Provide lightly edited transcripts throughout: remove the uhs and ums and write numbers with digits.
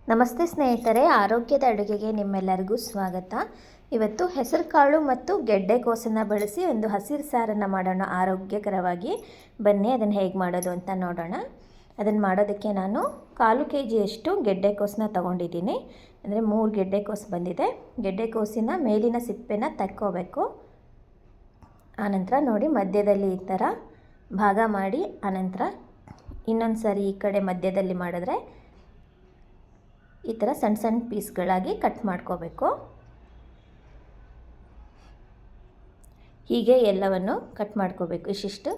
ನಮಸ್ತೆ ಸ್ನೇಹಿತರೆ, ಆರೋಗ್ಯದ ಅಡುಗೆಗೆ ನಿಮ್ಮೆಲ್ಲರಿಗೂ ಸ್ವಾಗತ. ಇವತ್ತು ಹೆಸರುಕಾಳು ಮತ್ತು ಗೆಡ್ಡೆಕೋಸನ್ನು ಬಳಸಿ ಒಂದು ಹಸಿರು ಸಾರನ್ನು ಮಾಡೋಣ ಆರೋಗ್ಯಕರವಾಗಿ. ಬನ್ನಿ ಅದನ್ನು ಹೇಗೆ ಮಾಡೋದು ಅಂತ ನೋಡೋಣ. ಅದನ್ನು ಮಾಡೋದಕ್ಕೆ ನಾನು 1/4 kg ಗೆಡ್ಡೆಕೋಸನ್ನ ತೊಗೊಂಡಿದ್ದೀನಿ. ಅಂದರೆ 3 ಗೆಡ್ಡೆಕೋಸು ಬಂದಿದೆ. ಗೆಡ್ಡೆಕೋಸಿನ ಮೇಲಿನ ಸಿಪ್ಪೆನ ತೆಕ್ಕೋಬೇಕು. ಆನಂತರ ನೋಡಿ ಮಧ್ಯದಲ್ಲಿ ಈ ಥರ ಭಾಗ ಮಾಡಿ, ಆನಂತರ ಇನ್ನೊಂದು ಸಾರಿ ಈ ಕಡೆ ಮಧ್ಯದಲ್ಲಿ ಮಾಡಿದ್ರೆ ಈ ಥರ ಸಣ್ಣ ಸಣ್ಣ ಪೀಸ್ಗಳಾಗಿ ಕಟ್ ಮಾಡ್ಕೋಬೇಕು. ಹೀಗೆ ಎಲ್ಲವನ್ನು ಕಟ್ ಮಾಡ್ಕೋಬೇಕು. ಇಷ್ಟಿಷ್ಟು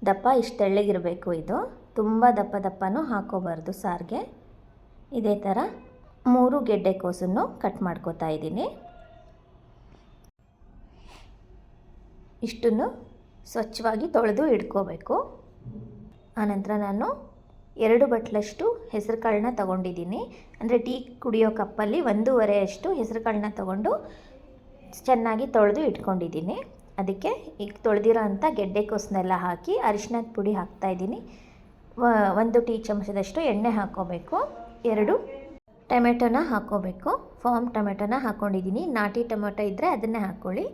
ದಪ್ಪ, ಇಷ್ಟು ತೆಳ್ಳಗಿರಬೇಕು. ಇದು ತುಂಬ ದಪ್ಪನೂ ಹಾಕೋಬಾರ್ದು ಸಾರಿಗೆ. ಇದೇ ಥರ 3 ಗೆಡ್ಡೆಕೋಸನ್ನು ಕಟ್ ಮಾಡ್ಕೋತಾ ಇದ್ದೀನಿ. ಇಷ್ಟನ್ನು ಸ್ವಚ್ಛವಾಗಿ ತೊಳೆದು ಇಟ್ಕೋಬೇಕು. ಆನಂತರ ನಾನು 2 ಬಟ್ಲಷ್ಟು ಹೆಸರು ಕಾಳನ್ನ ತೊಗೊಂಡಿದ್ದೀನಿ. ಅಂದರೆ ಟೀ ಕುಡಿಯೋ ಕಪ್ಪಲ್ಲಿ 1.5 ಹೆಸರು ಕಾಳನ್ನ ತೊಗೊಂಡು ಚೆನ್ನಾಗಿ ತೊಳೆದು ಇಟ್ಕೊಂಡಿದ್ದೀನಿ. ಅದಕ್ಕೆ ಈಗ ತೊಳೆದಿರೋ ಅಂಥ ಗೆಡ್ಡೆಕೋಸನ್ನೆಲ್ಲ ಹಾಕಿ ಅರಿಶಿನದ ಪುಡಿ ಹಾಕ್ತಾಯಿದ್ದೀನಿ. 1 ಟೀ ಚಮಚದಷ್ಟು ಎಣ್ಣೆ ಹಾಕ್ಕೋಬೇಕು. 2 ಟೊಮೆಟೊನ ಹಾಕ್ಕೋಬೇಕು. ಫಾರ್ಮ್ ಟೊಮೆಟೊನ ಹಾಕ್ಕೊಂಡಿದ್ದೀನಿ. ನಾಟಿ ಟೊಮೆಟೊ ಇದ್ದರೆ ಅದನ್ನೇ ಹಾಕ್ಕೊಳ್ಳಿ.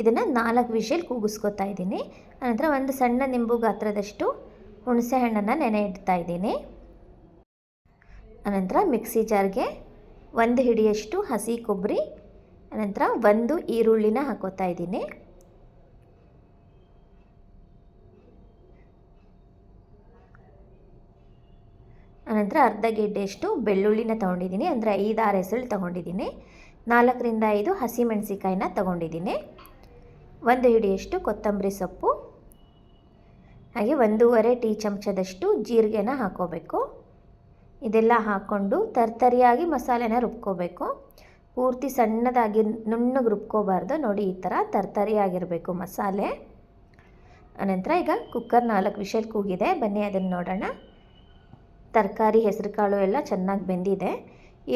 ಇದನ್ನು 4 ವಿಷಲ್ ಕೂಗಿಸ್ಕೊತಾ ಇದ್ದೀನಿ. ಆನಂತರ 1 ಸಣ್ಣ ನಿಂಬು ಗಾತ್ರದಷ್ಟು ಹುಣಸೆ ಹಣ್ಣನ್ನು ನೆನೆ ಇಡ್ತಾ ಇದ್ದೀನಿ. ಅನಂತರ ಮಿಕ್ಸಿ ಜಾರ್ಗೆ 1 ಹಿಡಿಯಷ್ಟು ಹಸಿ ಕೊಬ್ಬರಿ, ಅನಂತರ 1 ಈರುಳ್ಳಿನ ಹಾಕೋತಾ ಇದ್ದೀನಿ. ಅನಂತರ ಅರ್ಧ ಗೆಡ್ಡೆಯಷ್ಟು ಬೆಳ್ಳುಳ್ಳಿನ ತೊಗೊಂಡಿದ್ದೀನಿ. ಅಂದರೆ 5-6 ಹೆಸರು ತೊಗೊಂಡಿದ್ದೀನಿ. 4ರಿಂದ 5 ಹಸಿಮೆಣಸಿಕಾಯಿನ ತೊಗೊಂಡಿದ್ದೀನಿ. 1 ಹಿಡಿಯಷ್ಟು ಕೊತ್ತಂಬರಿ ಸೊಪ್ಪು, ಹಾಗೆ 1.5 ಟೀ ಚಮಚದಷ್ಟು ಜೀರಿಗೆನ ಹಾಕ್ಕೋಬೇಕು. ಇದೆಲ್ಲ ಹಾಕ್ಕೊಂಡು ತರ್ತರಿಯಾಗಿ ಮಸಾಲೆನ ರುಬ್ಕೋಬೇಕು. ಪೂರ್ತಿ ಸಣ್ಣದಾಗಿ ನುಣ್ಣಗೆ ರುಬ್ಕೋಬಾರ್ದು. ನೋಡಿ ಈ ಥರ ತರ್ತರಿಯಾಗಿರಬೇಕು ಮಸಾಲೆ. ಅನಂತರ ಈಗ ಕುಕ್ಕರ್ 4 ವಿಷಲ್ ಕೂಗಿದೆ. ಬನ್ನಿ ಅದನ್ನು ನೋಡೋಣ. ತರಕಾರಿ ಹೆಸರು ಕಾಳು ಎಲ್ಲ ಚೆನ್ನಾಗಿ ಬೆಂದಿದೆ.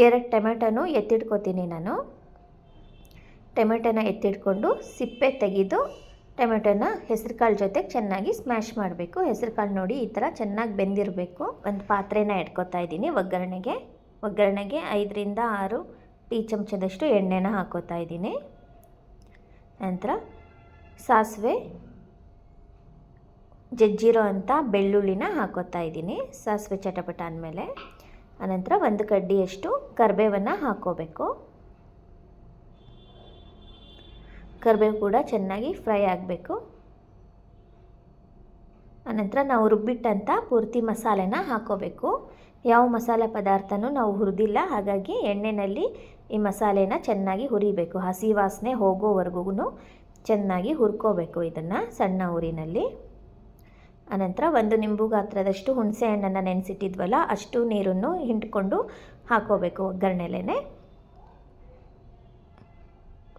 2 ಟೊಮೆಟೊನೂ ಎತ್ತಿಟ್ಕೋತೀನಿ ನಾನು. ಟೊಮೆಟೊನ ಎತ್ತಿಟ್ಕೊಂಡು ಸಿಪ್ಪೆ ತೆಗೆದು ಟೊಮೆಟೊನ ಹೆಸರು ಕಾಳು ಜೊತೆಗೆ ಚೆನ್ನಾಗಿ ಸ್ಮ್ಯಾಶ್ ಮಾಡಬೇಕು. ಹೆಸರು ಕಾಳು ನೋಡಿ ಈ ಥರ ಚೆನ್ನಾಗಿ ಬೆಂದಿರಬೇಕು. ಒಂದು ಪಾತ್ರೆನ ಇಟ್ಕೋತಾ ಇದ್ದೀನಿ. ಒಗ್ಗರಣೆಗೆ 5ರಿಂದ 6 ಟೀ ಚಮಚದಷ್ಟು ಎಣ್ಣೆನ ಹಾಕೋತಾ ಇದ್ದೀನಿ. ನಂತರ ಸಾಸಿವೆ, ಜಜ್ಜಿರೋ ಅಂಥ ಬೆಳ್ಳುಳ್ಳಿನ ಹಾಕೋತಾ ಇದ್ದೀನಿ. ಸಾಸಿವೆ ಚಟಪಟ ಅಂದಮೇಲೆ ಅನಂತರ 1 ಕಡ್ಡಿಯಷ್ಟು ಕರಿಬೇವನ್ನು ಹಾಕ್ಕೋಬೇಕು. ಕರಿಬೇವು ಕೂಡ ಚೆನ್ನಾಗಿ ಫ್ರೈ ಆಗಬೇಕು. ಅನಂತರ ನಾವು ರುಬ್ಬಿಟ್ಟಂಥ ಪೂರ್ತಿ ಮಸಾಲೆನ ಹಾಕ್ಕೋಬೇಕು. ಯಾವ ಮಸಾಲೆ ಪದಾರ್ಥನೂ ನಾವು ಹುರಿದಿಲ್ಲ, ಹಾಗಾಗಿ ಎಣ್ಣೆಯಲ್ಲಿ ಈ ಮಸಾಲೆನ ಚೆನ್ನಾಗಿ ಹುರಿಬೇಕು. ಹಸಿ ವಾಸನೆ ಹೋಗೋವರೆಗೂ ಚೆನ್ನಾಗಿ ಹುರ್ಕೋಬೇಕು ಇದನ್ನು ಸಣ್ಣ ಊರಿನಲ್ಲಿ. ಅನಂತರ 1 ನಿಂಬು ಗಾತ್ರದಷ್ಟು ಹುಣಸೆ ಹಣ್ಣನ್ನು ನೆನೆಸಿಟ್ಟಿದ್ವಲ್ಲ, ಅಷ್ಟು ನೀರನ್ನು ಹಿಂಡ್ಕೊಂಡು ಹಾಕ್ಕೋಬೇಕು ಒಗ್ಗರಣೆಲೇ.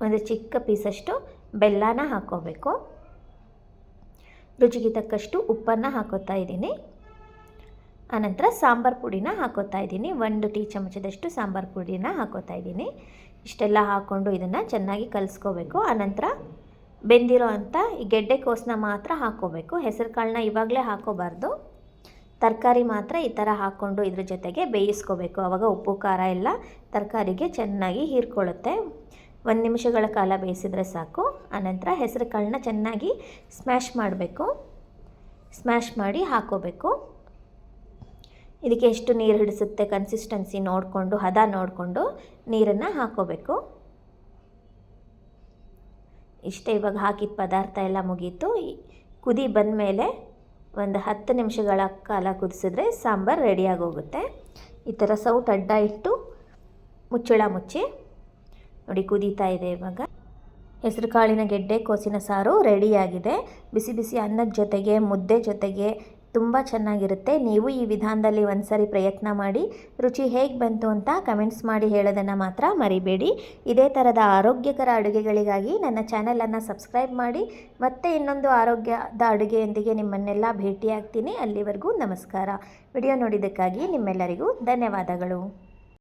1 ಚಿಕ್ಕ ಪೀಸಷ್ಟು ಬೆಲ್ಲನ ಹಾಕ್ಕೋಬೇಕು. ರುಚಿಗೆ ತಕ್ಕಷ್ಟು ಉಪ್ಪನ್ನು ಹಾಕೋತಾ ಇದ್ದೀನಿ. ಆನಂತರ ಸಾಂಬಾರು ಪುಡಿನ ಹಾಕೋತಾ ಇದ್ದೀನಿ. 1 ಟೀ ಚಮಚದಷ್ಟು ಸಾಂಬಾರು ಪುಡಿನ ಹಾಕೋತಾ ಇದ್ದೀನಿ. ಇಷ್ಟೆಲ್ಲ ಹಾಕ್ಕೊಂಡು ಇದನ್ನು ಚೆನ್ನಾಗಿ ಕಲಿಸ್ಕೋಬೇಕು. ಆನಂತರ ಬೆಂದಿರೋ ಅಂಥ ಈ ಗೆಡ್ಡೆಕೋಸನ್ನ ಮಾತ್ರ ಹಾಕ್ಕೋಬೇಕು. ಹೆಸರು ಕಾಳನ್ನ ಇವಾಗಲೇ ಹಾಕ್ಕೋಬಾರ್ದು. ತರಕಾರಿ ಮಾತ್ರ ಈ ಥರ ಹಾಕ್ಕೊಂಡು ಇದ್ರ ಜೊತೆಗೆ ಬೇಯಿಸ್ಕೋಬೇಕು. ಆವಾಗ ಉಪ್ಪು ಖಾರ ಎಲ್ಲ ತರಕಾರಿಗೆ ಚೆನ್ನಾಗಿ ಹೀರ್ಕೊಳ್ಳುತ್ತೆ. 1 ನಿಮಿಷಗಳ ಕಾಲ ಬೇಯಿಸಿದ್ರೆ ಸಾಕು. ಆನಂತರ ಹೆಸರು ಕಾಳನ್ನ ಚೆನ್ನಾಗಿ ಸ್ಮ್ಯಾಶ್ ಮಾಡಬೇಕು. ಸ್ಮ್ಯಾಶ್ ಮಾಡಿ ಹಾಕ್ಕೋಬೇಕು. ಇದಕ್ಕೆ ಎಷ್ಟು ನೀರು ಹಿಡಿಸುತ್ತೆ ಕನ್ಸಿಸ್ಟೆನ್ಸಿ ನೋಡಿಕೊಂಡು, ಹದ ನೋಡಿಕೊಂಡು ನೀರನ್ನು ಹಾಕ್ಕೋಬೇಕು. ಇಷ್ಟೇ. ಇವಾಗ ಹಾಕಿದ ಪದಾರ್ಥ ಎಲ್ಲ ಮುಗೀತು. ಕುದಿ ಬಂದ ಮೇಲೆ 10 ನಿಮಿಷಗಳ ಕಾಲ ಕುದಿಸಿದ್ರೆ ಸಾಂಬಾರು ರೆಡಿಯಾಗಿ ಹೋಗುತ್ತೆ. ಈ ಥರ ಸೌಟ್ ಅಡ್ಡ ಇಟ್ಟು ಮುಚ್ಚಳ ಮುಚ್ಚಿ ನೋಡಿ ಕುದೀತಾ ಇದೆ. ಇವಾಗ ಹೆಸರು ಕಾಳಿನ ಗೆಡ್ಡೆಕೋಸಿನ ಸಾರು ರೆಡಿಯಾಗಿದೆ. ಬಿಸಿ ಬಿಸಿ ಅನ್ನದ ಜೊತೆಗೆ, ಮುದ್ದೆ ಜೊತೆಗೆ ತುಂಬ ಚೆನ್ನಾಗಿರುತ್ತೆ. ನೀವು ಈ ವಿಧಾನದಲ್ಲಿ ಒಂದು ಸಾರಿ ಪ್ರಯತ್ನ ಮಾಡಿ ರುಚಿ ಹೇಗೆ ಬಂತು ಅಂತ ಕಮೆಂಟ್ಸ್ ಮಾಡಿ ಹೇಳೋದನ್ನು ಮಾತ್ರ ಮರಿಬೇಡಿ. ಇದೇ ಥರದ ಆರೋಗ್ಯಕರ ಅಡುಗೆಗಳಿಗಾಗಿ ನನ್ನ ಚಾನಲನ್ನು ಸಬ್ಸ್ಕ್ರೈಬ್ ಮಾಡಿ. ಮತ್ತೆ ಇನ್ನೊಂದು ಆರೋಗ್ಯದ ಅಡುಗೆಯೊಂದಿಗೆ ನಿಮ್ಮನ್ನೆಲ್ಲ ಭೇಟಿಯಾಗ್ತೀನಿ. ಅಲ್ಲಿವರೆಗೂ ನಮಸ್ಕಾರ. ವಿಡಿಯೋ ನೋಡಿದ್ದಕ್ಕಾಗಿ ನಿಮ್ಮೆಲ್ಲರಿಗೂ ಧನ್ಯವಾದಗಳು.